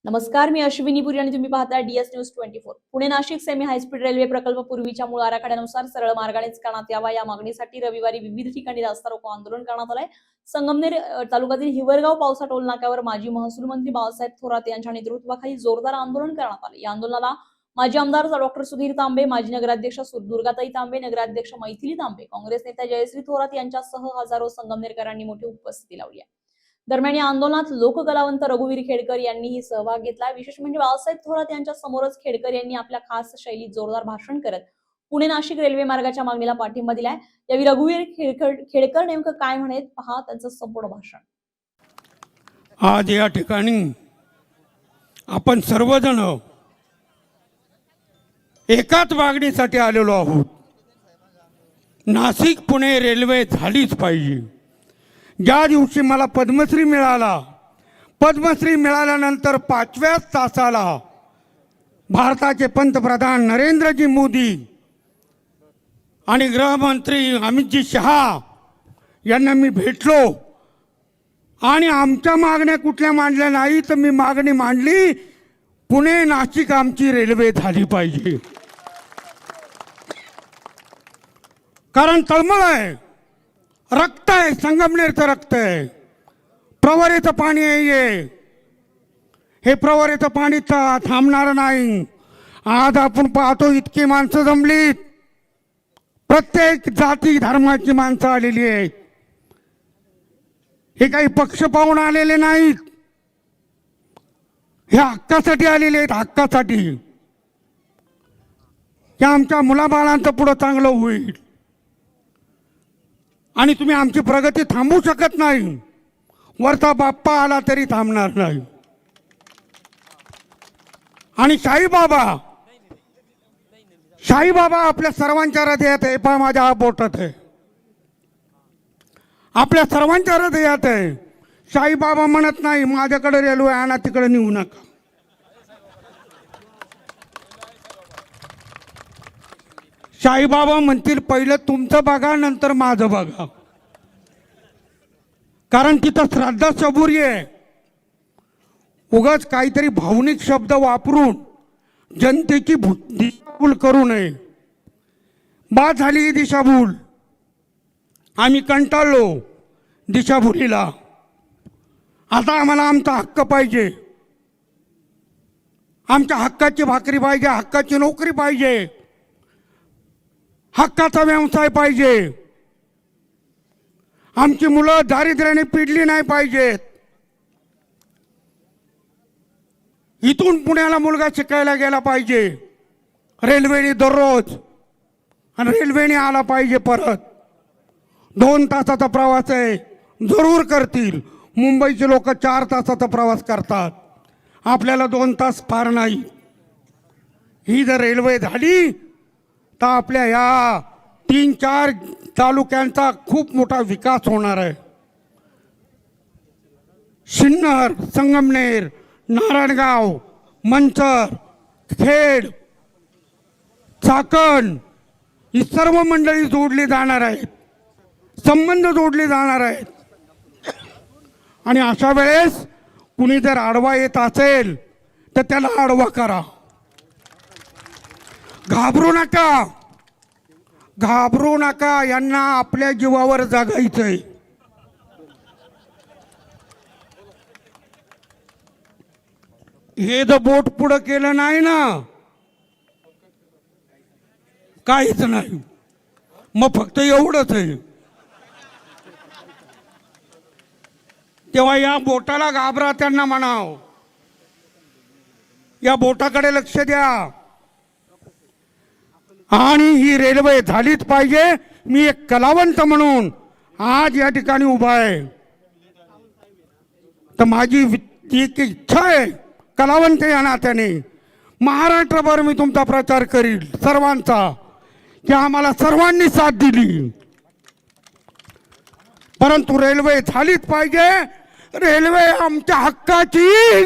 नमस्कार, मी अश्विनी पुरी आणि तुम्ही पाहताय DS news 24। Pune Nashik semi high speed railway प्रकल्प पूर्वीच्या मूळ आराखड्यानुसार सरळ मार्गानेच करण्यात यावा या मागणीसाठी रविवारी विविध ठिकाणी रास्ता रोको आंदोलन करण्यात आलंय। संगमनेर तालुक्यातील हिवरगाव पावसा टोल नाक्यावर माजी महसूल मंत्री बाळासाहेब थोरात यांच्या नेतृत्वाखाली जोरदार आंदोलन करण्यात आले। या आंदोलनाला माजी आमदार डॉक्टर सुधीर तांबे, माजी नगराध्यक्ष दुर्गाताई तांबे, नगराध्यक्ष मैथिली तांबे, काँग्रेस नेत्या जयश्री थोरात यांच्यासह हजारो संगमनेरकरांनी मोठी उपस्थिती लावली आहे। दरम्यान या आंदोलनात लोककलावंत रघुवीर खेडकर यांनीही सहभाग घेतला। विशेष म्हणजे बाळासाहेब थोरात यांच्या समोरच खेडकर यांनी आपल्या खास शैलीत जोरदार भाषण करत पुणे नाशिक रेल्वे मार्गाच्या मागणीला पाठिंबा दिलाय। यावेळी रघुवीर खेडकर नेमकं काय म्हणत पहा त्यांचं संपूर्ण भाषण। आज या ठिकाणी आपण सर्वजण एकाच मागणीसाठी आलेलो आहोत। नाशिक पुणे रेल्वे झालीच पाहिजे। ज्या दिवशी मला पद्मश्री मिळाला, पद्मश्री मिळाल्यानंतर 5व्याच तासाला भारताचे पंतप्रधान नरेंद्रजी मोदी आणि गृहमंत्री अमितजी शहा यांना मी भेटलो आणि आमच्या मागण्या कुठल्या मांडल्या नाही, तर मी मागणी मांडली, पुणे नाशिक आमची रेल्वे झाली पाहिजे। कारण तळमळ आहे, रक्त आहे, संगमनेरचं रक्त आहे, प्रवरेचं पाणी आहे। हे प्रवरेचं पाणी थांबणार नाही। आज आपण पाहतो इतकी माणसं जमलीत, प्रत्येक जाती धर्माची माणसं आलेली आहेत। हे काही पक्ष पाहून आलेले नाहीत, हे हक्कासाठी आलेले आहेत, हक्कासाठी की आमच्या मुलाबाळांचं पुढं चांगलं होईल। आणि तुम्ही आमची प्रगती थांबवू शकत नाही, वरचा बाप्पा आला तरी थांबणार नाही। आणि साईबाबा आपल्या सर्वांच्या हृदयात आहे। पहा माझ्या हा बोटात आहे, आपल्या सर्वांच्या हृदयात आहे। साईबाबा म्हणत नाही माझ्याकडे रेल्वे आणा, तिकडे नेऊ नका। साईबाबा म्हणतील पहिलं तुमचं बघा, नंतर माझं बघा। कारण तिथं श्रद्धा सबुरी आहे। उगाच काहीतरी भावनिक शब्द वापरून जनतेची दिशाभूल करू नये। बाद झाली ही दिशाभूल, आम्ही कंटाळलो दिशाभूलीला। आता आम्हाला आमचा हक्क पाहिजे, आमच्या हक्काची भाकरी पाहिजे, हक्काची नोकरी पाहिजे, हक्काचा व्यवसाय पाहिजे। आमची मुलं दारिद्र्याने पिडली नाही पाहिजेत। इथून पुण्याला मुलगा शिकायला गेला पाहिजे रेल्वेने दररोज, आणि रेल्वेने आला पाहिजे परत। 2 तासाचा प्रवास आहे, जरूर करतील। मुंबईचे लोक 4 तासाचा प्रवास करतात, आपल्याला 2 तास फार नाही। ही जर रेल्वे झाली तर आपल्या या 3-4 तालुक्यांचा खूप मोठा विकास होणार आहे। सिन्नर, संगमनेर, नारायणगाव, मंचर, खेड, चाकण ही सर्व मंडळी जोडली जाणार आहेत, संबंध जोडले जाणार आहेत। आणि अशा वेळेस कुणी जर आडवा येत असेल तर त्याला आडवा करा, घाबरू नका, घाबरू नका। यांना आपल्या जीवावर जगायचंय। हे जर बोट पुढं केलं नाही ना, काहीच नाही, मग फक्त एवढंच आहे। तेव्हा या बोटाला घाबरा, त्यांना म्हणाव या बोटाकडे लक्ष द्या। आणि ही रेल्वे झालीच पाहिजे। मी एक कलावंत म्हणून आज या ठिकाणी उभा आहे, तर माझी एक इच्छा आहे कलावंत या नात्याने महाराष्ट्रभर मी तुमचा प्रचार करील सर्वांचा, की आम्हाला सर्वांनी साथ दिली। परंतु रेल्वे झालीच पाहिजे। रेल्वे आमच्या हक्काची